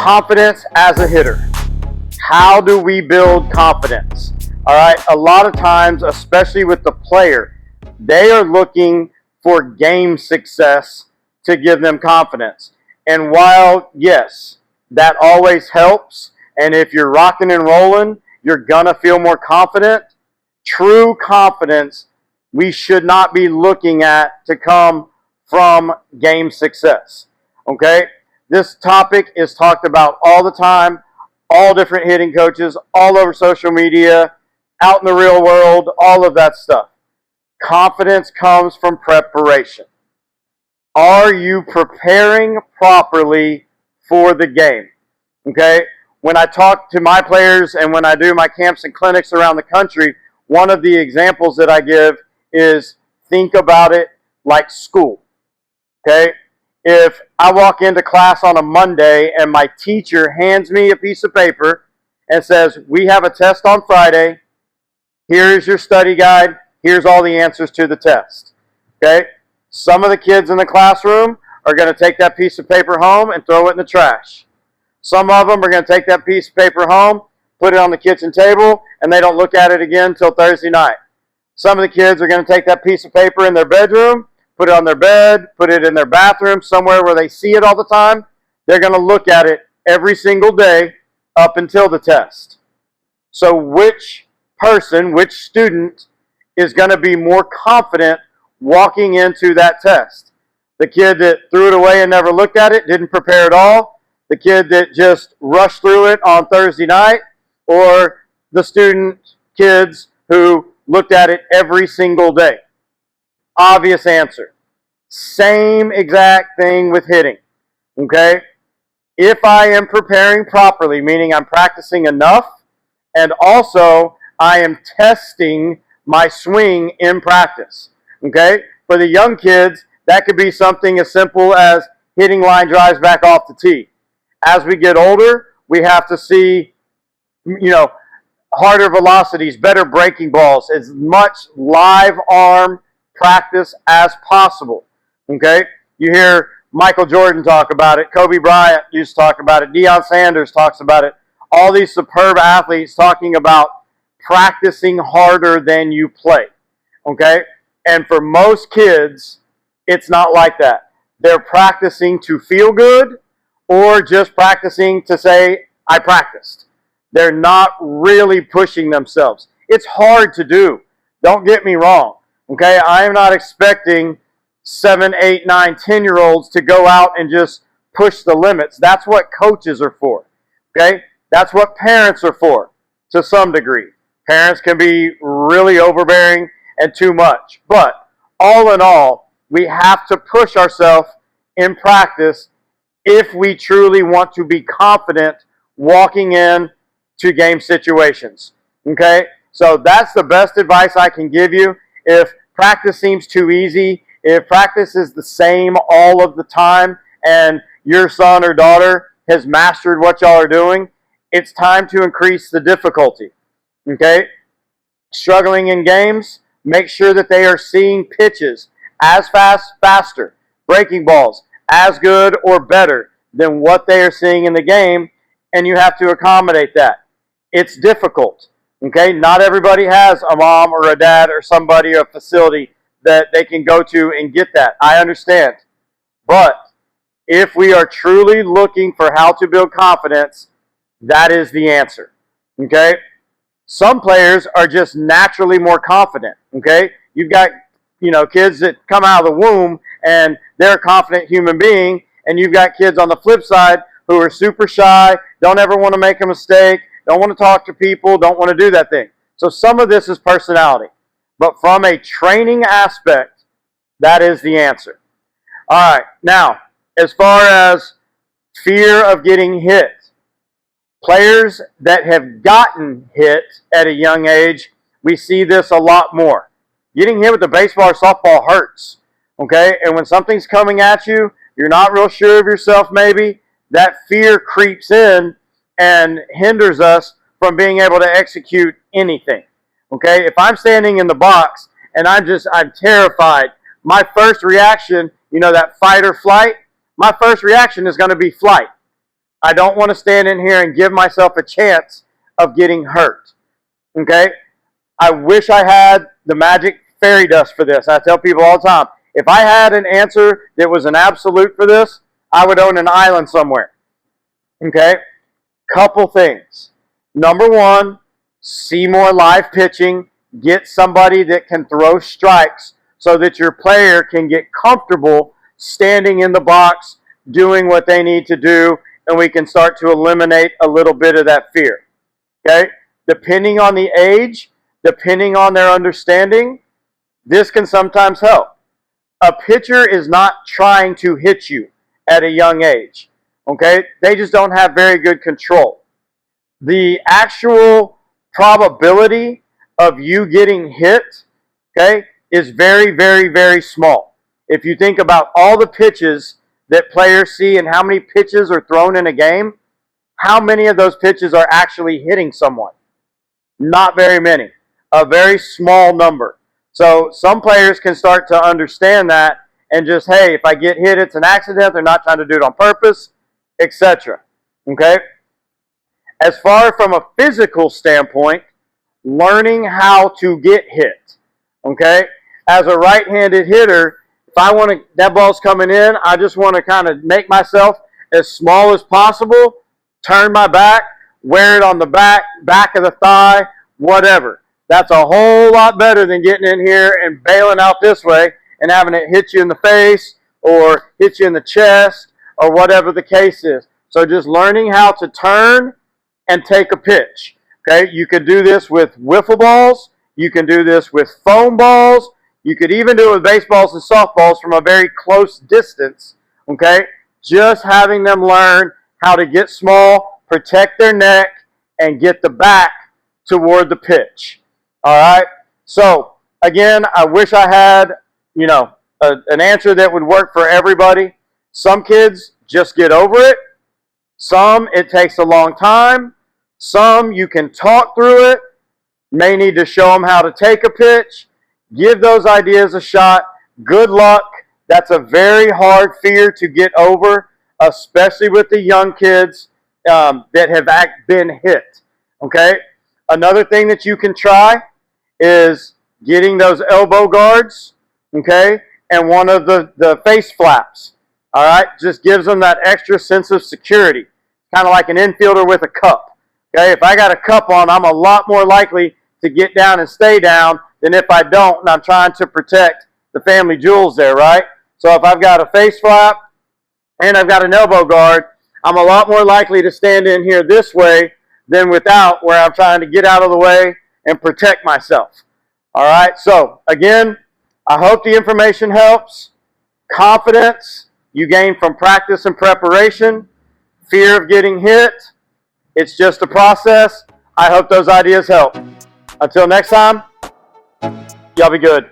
confidence as a hitter. How do we build confidence? All right, a lot of times, especially with the player, they are looking for game success to give them confidence. And while, yes, that always helps, and if you're rocking and rolling, you're going to feel more confident, true confidence we should not be looking at to come from game success. Okay? This topic is talked about all the time, all different hitting coaches, all over social media, out in the real world, all of that stuff. Confidence comes from preparation. Are you preparing properly for the game? Okay? When I talk to my players and when I do my camps and clinics around the country, one of the examples that I give is think about it like school. Okay? If I walk into class on a Monday and my teacher hands me a piece of paper and says, we have a test on Friday, here's your study guide, here's all the answers to the test. Okay? Some of the kids in the classroom are going to take that piece of paper home and throw it in the trash. Some of them are going to take that piece of paper home, put it on the kitchen table, and they don't look at it again until Thursday night. Some of the kids are going to take that piece of paper in their bedroom, put it on their bed, put it in their bathroom, somewhere where they see it all the time. They're going to look at it every single day up until the test. So which person, which student is going to be more confident walking into that test? The kid that threw it away and never looked at it, didn't prepare at all? The kid that just rushed through it on Thursday night? Or the kids who looked at it every single day? Obvious answer. Same exact thing with hitting. Okay? If I am preparing properly, meaning I'm practicing enough, and also I am testing my swing in practice. Okay? For the young kids, that could be something as simple as hitting line drives back off the tee. As we get older, we have to see, harder velocities, better breaking balls, as much live arm practice as possible. Okay? You hear Michael Jordan talk about it. Kobe Bryant used to talk about it. Deion Sanders talks about it. All these superb athletes talking about practicing harder than you play. Okay? And for most kids, it's not like that. They're practicing to feel good or just practicing to say, I practiced. They're not really pushing themselves. It's hard to do. Don't get me wrong. Okay, I am not expecting 7, 8, 9, 10-year-olds to go out and just push the limits. That's what coaches are for. Okay, that's what parents are for to some degree. Parents can be really overbearing and too much. But all in all, we have to push ourselves in practice if we truly want to be confident walking in to game situations. Okay? So that's the best advice I can give you. If practice seems too easy, if practice is the same all of the time, and your son or daughter has mastered what y'all are doing, it's time to increase the difficulty. Okay? Struggling in games, make sure that they are seeing pitches as fast, faster, breaking balls as good or better than what they are seeing in the game, and you have to accommodate that. It's difficult. Okay, not everybody has a mom or a dad or somebody or a facility that they can go to and get that. I understand. But if we are truly looking for how to build confidence, that is the answer. Okay? Some players are just naturally more confident. Okay? You've got, kids that come out of the womb and they're a confident human being, and you've got kids on the flip side who are super shy, don't ever want to make a mistake, don't want to talk to people, don't want to do that thing. So some of this is personality. But from a training aspect, that is the answer. All right. Now, as far as fear of getting hit, players that have gotten hit at a young age, we see this a lot more. Getting hit with a baseball or softball hurts. Okay? And when something's coming at you, you're not real sure of yourself maybe, that fear creeps in and hinders us from being able to execute anything. Okay? If I'm standing in the box and I'm terrified, my first reaction, that fight or flight, my first reaction is going to be flight. I don't want to stand in here and give myself a chance of getting hurt. Okay? I wish I had the magic fairy dust for this. I tell people all the time, if I had an answer that was an absolute for this, I would own an island somewhere. Okay? Couple things. Number one, see more live pitching. Get somebody that can throw strikes so that your player can get comfortable standing in the box, doing what they need to do, and we can start to eliminate a little bit of that fear. Okay? Depending on the age, depending on their understanding, this can sometimes help. A pitcher is not trying to hit you at a young age. Okay? They just don't have very good control. The actual probability of you getting hit, okay, is very, very, very small. If you think about all the pitches that players see and how many pitches are thrown in a game, how many of those pitches are actually hitting someone? Not very many. A very small number. So some players can start to understand that and just, hey, if I get hit, it's an accident. They're not trying to do it on purpose, etc. Okay? As far from a physical standpoint, learning how to get hit. Okay? As a right-handed hitter, if I want to, that ball's coming in, I just want to kind of make myself as small as possible, turn my back, wear it on the back of the thigh, whatever. That's a whole lot better than getting in here and bailing out this way and having it hit you in the face or hit you in the chest or whatever the case is. So just learning how to turn and take a pitch. Okay, you could do this with wiffle balls. You can do this with foam balls. You could even do it with baseballs and softballs from a very close distance. Okay, just having them learn how to get small, protect their neck, and get the back toward the pitch. All right. So again, I wish I had, an answer that would work for everybody. Some kids just get over it. Some it takes a long time. Some you can talk through it. May need to show them how to take a pitch. Give those ideas a shot. Good luck. That's a very hard fear to get over, especially with the young kids that have been hit. Okay? Another thing that you can try is getting those elbow guards, okay, and one of the face flaps. All right? Just gives them that extra sense of security. Kind of like an infielder with a cup. Okay? If I got a cup on, I'm a lot more likely to get down and stay down than if I don't and I'm trying to protect the family jewels there, right? So if I've got a face flap and I've got an elbow guard, I'm a lot more likely to stand in here this way than without, where I'm trying to get out of the way and protect myself. All right, so again, I hope the information helps. Confidence you gain from practice and preparation. Fear of getting hit, it's just a process. I hope those ideas help. Until next time, y'all be good.